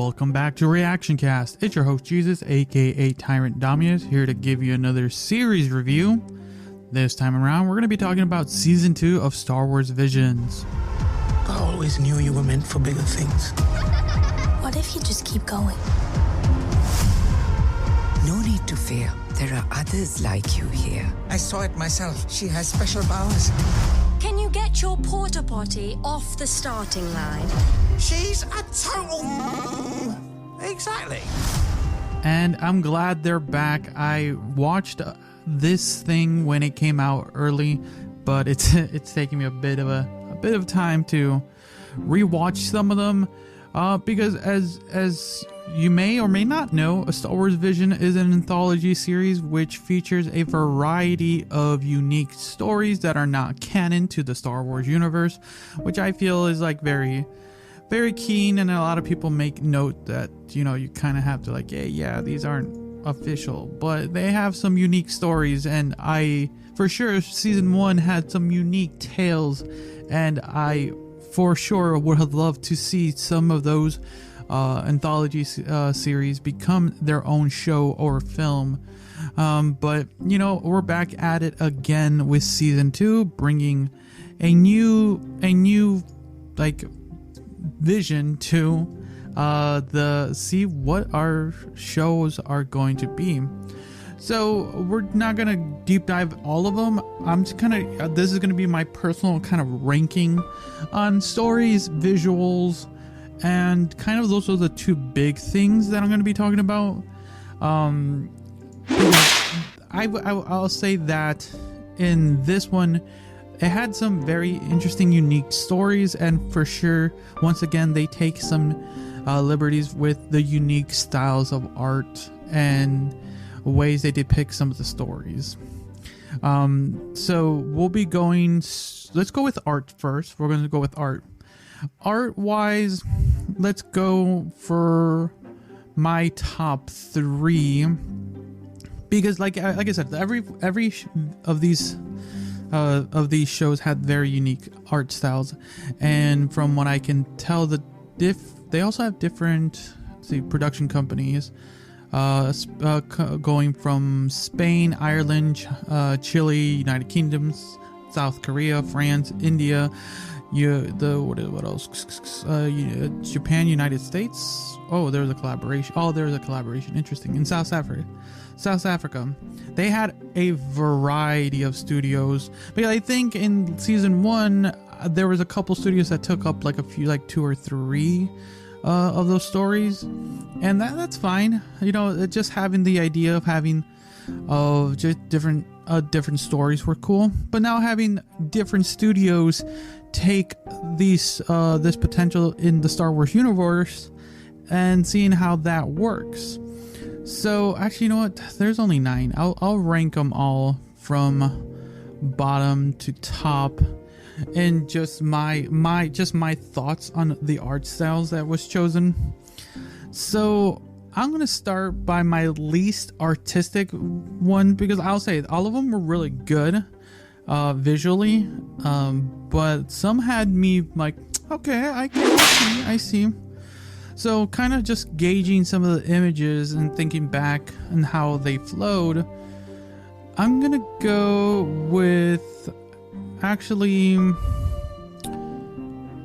Welcome back to Reactioncast. It's your host Jesus, aka Tyrant Dominus, here to give you another series review. This time around, we're going to be talking about Season 2 of Star Wars Visions. I always knew you were meant for bigger things. What if you just keep going? No need to fear. There are others like you here. I saw it myself. She has special powers. Can you get your porta potty off the starting line? She's a total... Exactly. And I'm glad they're back. I watched this thing when it came out early, but it's taking me a bit of time to rewatch some of them, because as you may or may not know, A Star Wars Vision is an anthology series which features a variety of unique stories that are not canon to the Star Wars universe, which I feel is like very, very keen, and a lot of people make note that, you know, you kind of have to like, yeah, these aren't official, but they have some unique stories, and I, for sure, Season 1 had some unique tales, and I, for sure, would have loved to see some of those anthology series become their own show or film, but you know, we're back at it again with Season 2, bringing a new like vision to see what our shows are going to be. So we're not gonna deep dive all of them. I'm just this is gonna be my personal kind of ranking on stories, visuals, and kind of those are the two big things that I'm going to be talking about. I'll say that in this one, it had some very interesting, unique stories, and for sure, once again, they take some liberties with the unique styles of art and ways they depict some of the stories. So we'll be going. Let's go with art first. We're going to go with art. Art wise, let's go for my top 3, because like I said, every of these shows had very unique art styles, and from what I can tell, they also have different production companies, going from Spain, Ireland, Chile, United Kingdom, South Korea, France, India. What else? Japan, United States. There's a collaboration. Interesting. In South Africa, they had a variety of studios. But I think in Season 1, there was a couple studios that took up like a few, like 2 or 3 of those stories, and that's fine. You know, just having the idea of having just different stories were cool. But now having different studios take this potential in the Star Wars universe and seeing how that works. So actually, you know what? There's only 9. I'll rank them all from bottom to top, and just my thoughts on the art styles that was chosen. So I'm gonna start by my least artistic one, because I'll say all of them were really good visually, but some had me like, okay, I see. So kind of just gauging some of the images and thinking back on how they flowed, I'm gonna go with actually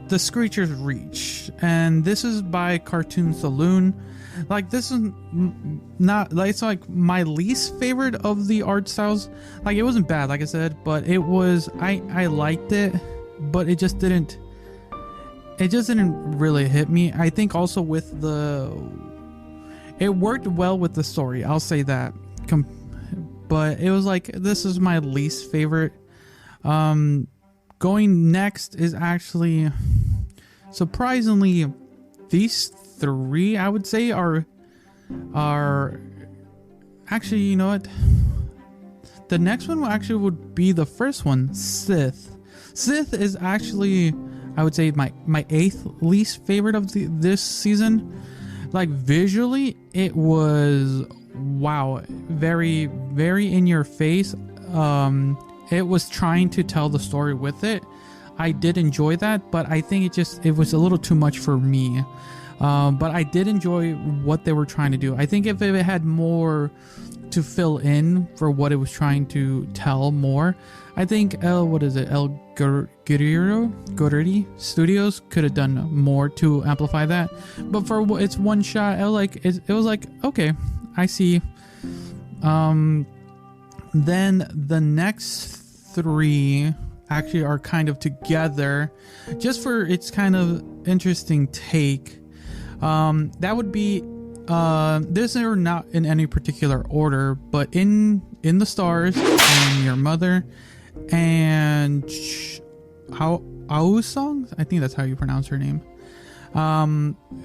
The Screecher's Reach, and this is by Cartoon Saloon. Like, this is not like, it's like my least favorite of the art styles. Like, it wasn't bad, like I said, but it was, I liked it, but it just didn't really hit me. I think also with it worked well with the story, I'll say that, but it was like, this is my least favorite. Going next is actually, surprisingly, these 3 I would say are actually, you know what, the next one actually would be the first one, Sith is actually, I would say, my 8th least favorite of this season. Like, visually, it was, wow, very, very in your face. It was trying to tell the story with it. I did enjoy that, but I think it was a little too much for me. But I did enjoy what they were trying to do. I think if it had more to fill in for what it was trying to tell more, I think El Guerrero Studios could have done more to amplify that. But for its one shot, it was like, okay, I see. Then the next three actually are kind of together, just for its kind of interesting take. That would be these are not in any particular order, but in the stars, and your mother, and Song, I think that's how you pronounce her name.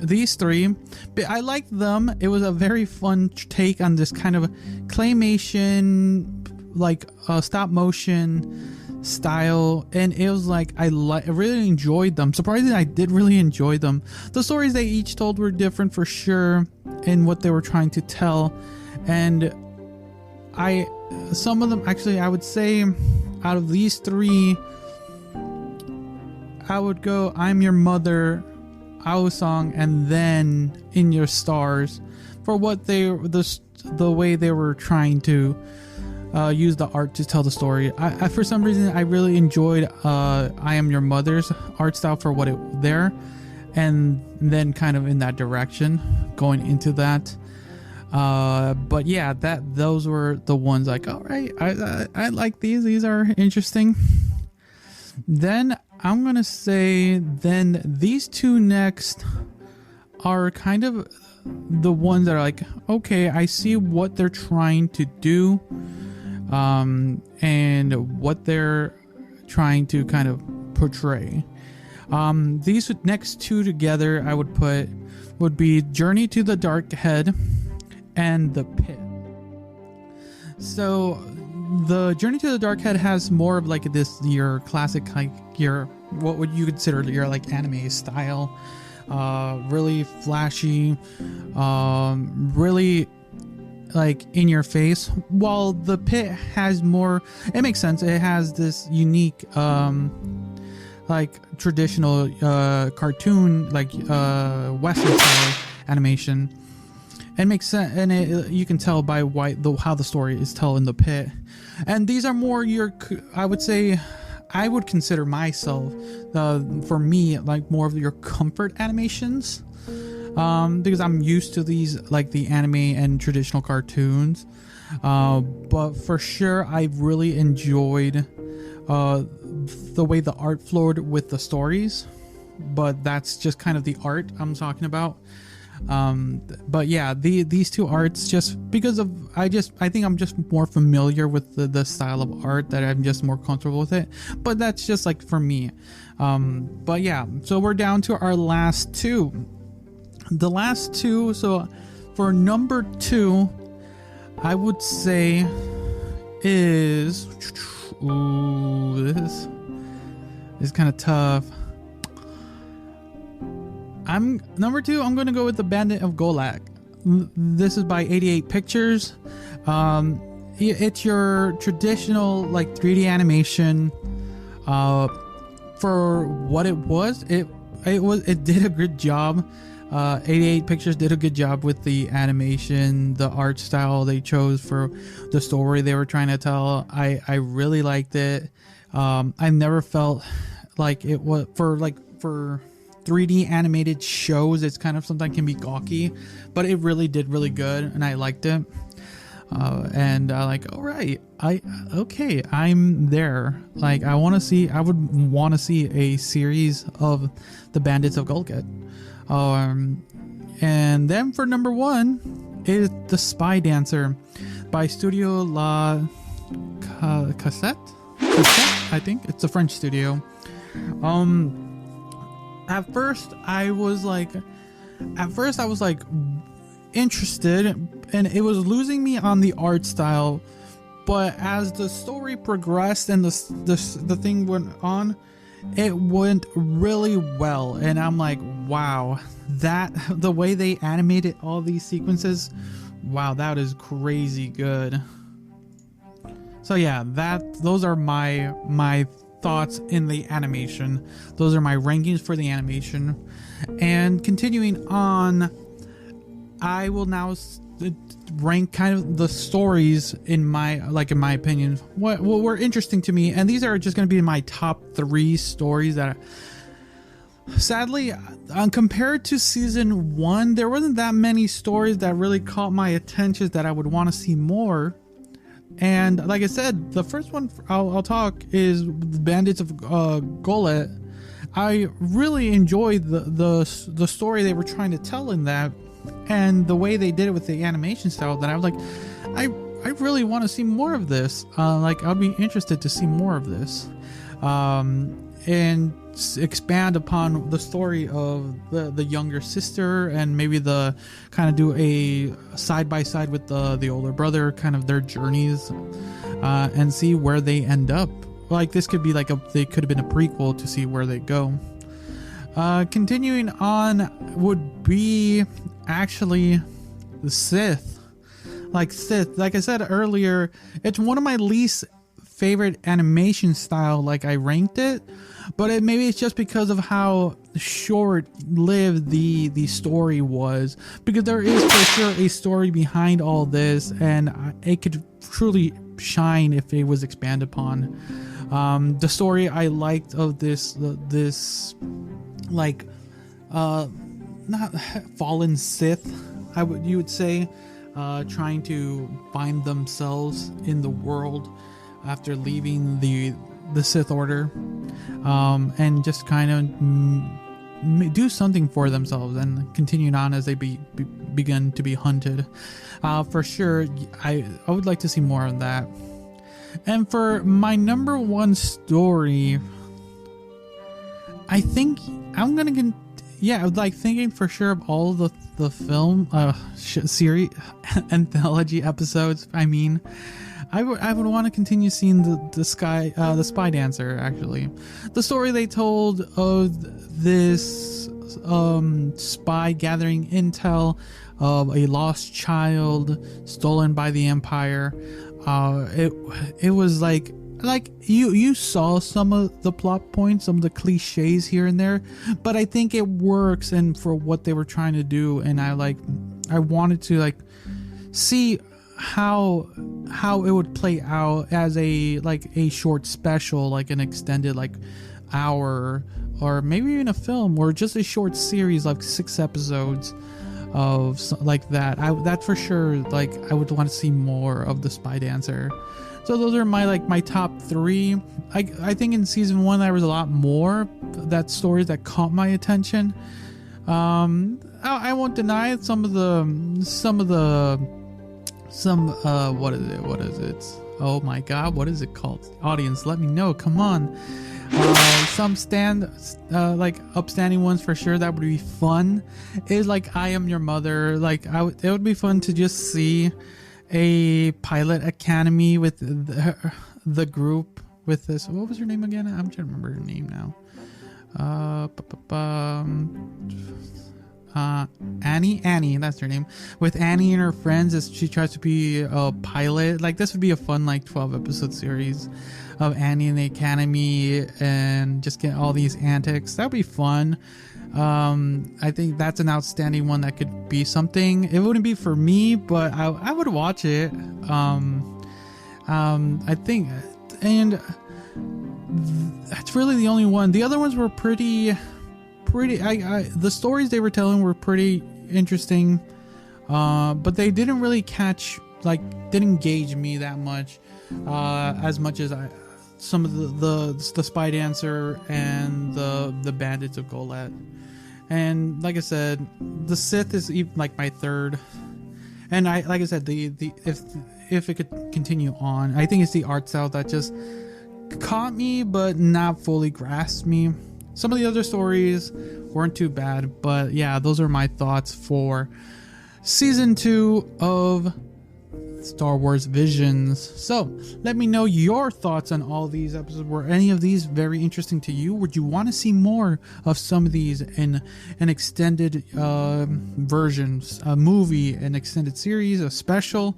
These three, but I liked them. It was a very fun take on this kind of claymation, like stop motion style, and it was like I really enjoyed them. Surprisingly, I did really enjoy them. The stories they each told were different for sure in what they were trying to tell, and some of them actually, I would say out of these three, I would go I'm Your Mother, Song, and then In Your Stars for what the way they were trying to use the art to tell the story. I for some reason I really enjoyed I Am Your Mother's art style for what it there, and then kind of in that direction going into that. But yeah, those were the ones like, all right, I like these are interesting. Then I'm gonna say then these two next are kind of the ones that are like, okay, I see what they're trying to do, and what they're trying to kind of portray. These next two together I would put would be Journey to the Dark Head and The Pit. So the Journey to the Dark Head has more of like this your classic, like your what would you consider your like anime style, really flashy, really like in your face, while The Pit has more, it makes sense, it has this unique like traditional cartoon, like western style animation. It makes sense, and you can tell by how the story is told in The Pit. And these are more your, I would say, I would consider myself, for me, like more of your comfort animations, because I'm used to these, like the anime and traditional cartoons. But for sure, I really enjoyed the way the art flowed with the stories. But that's just kind of the art I'm talking about. But yeah, these two arts, just because of I think I'm just more familiar with the style of art, that I'm just more comfortable with it. But that's just like for me. But yeah, so we're down to our last two. The last two, so for number 2, I would say is, this is kind of tough. Number 2, I'm gonna go with The Bandit of Golak. This is by 88 Pictures. It's your traditional like 3D animation. For what it was, it did a good job. 88 Pictures did a good job with the animation, the art style they chose for the story they were trying to tell. I really liked it. I never felt like it was for 3D animated shows, it's kind of sometimes can be gawky, but it really did really good, and I liked it. And I like, all right, okay, I'm there. Like, I would want to see a series of the Bandits of Golget. And then for number 1 is The Spy Dancer by Studio La Cassette, I think it's a French studio. At first I was like interested, and it was losing me on the art style, but as the story progressed and the thing went on, it went really well, and I'm like, wow, that the way they animated all these sequences, wow, that is crazy good. So yeah, those are my thoughts in the animation. Those are my rankings for the animation. And continuing on, I will now rank kind of the stories in my opinion, what were interesting to me, and these are just going to be my top 3 stories that sadly, compared to season 1, there wasn't that many stories that really caught my attention that I would want to see more. And like I said, the first one I'll talk is Bandits of Golet. I really enjoyed the story they were trying to tell in that, and the way they did it with the animation style, that I was like, I really want to see more of this. I'd be interested to see more of this, and expand upon the story of the younger sister, and maybe the kind of do a side by side with the older brother, kind of their journeys, and see where they end up. Like, this could be they could have been a prequel to see where they go. Continuing on would be actually the Sith. Like I said earlier, it's one of my least favorite animation style. Like, I ranked it, but maybe it's just because of how short-lived the story was, because there is for sure a story behind all this, and it could truly shine if it was expanded upon. The story I liked of this not fallen Sith, you would say, trying to find themselves in the world after leaving the Sith Order, and just kind of do something for themselves, and continuing on as they begin to be hunted. For sure, I would like to see more of that. And for my number 1 story, I think I'm gonna get, thinking for sure of all the film series anthology episodes. I mean, I would want to continue seeing the Spy Dancer. Actually, the story they told of this spy gathering intel of a lost child stolen by the Empire. It was like you saw some of the plot points, some of the cliches here and there, but I think it works, and for what they were trying to do, and I wanted to see how it would play out as a short special, like an extended hour, or maybe even a film, or just a short series, 6 episodes of that. That for sure, I would want to see more of the Spy Dancer. So those are my top 3. I think in season 1 there was a lot more stories that caught my attention. I won't deny it. What is it? Oh my god, what is it called? Audience, let me know. Come on. Some upstanding ones for sure that would be fun is I Am Your Mother. It would be fun to just see a pilot academy with the group with this. What was her name again? I'm trying to remember her name now. Annie, that's her name. With Annie and her friends as she tries to be a pilot. This would be a fun 12 episode series of Annie in the academy and just get all these antics. That would be fun. I think that's an outstanding one that could be something. It wouldn't be for me, but I would watch it. I think, and that's really the only one. The other ones were pretty. The stories they were telling were pretty interesting, but they didn't really didn't engage me that much, as much as some of the Spy Dancer and the Bandits of Golet. And like I said, the Sith is even my 3rd. And like I said, if it could continue on, I think it's the art style that just caught me but not fully grasped me. Some of the other stories weren't too bad, but yeah, those are my thoughts for season 2 of Star Wars Visions. So let me know your thoughts on all these episodes. Were any of these very interesting to you? Would you want to see more of some of these in an extended versions, a movie, an extended series, a special?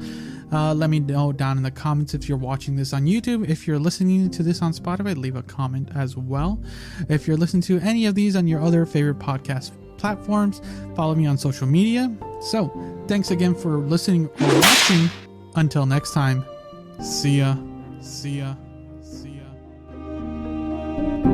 Let me know down in the comments if you're watching this on YouTube. If you're listening to this on Spotify, leave a comment as well. If you're listening to any of these on your other favorite podcast platforms, follow me on social media. So, thanks again for listening or watching. Until next time, see ya. See ya. See ya.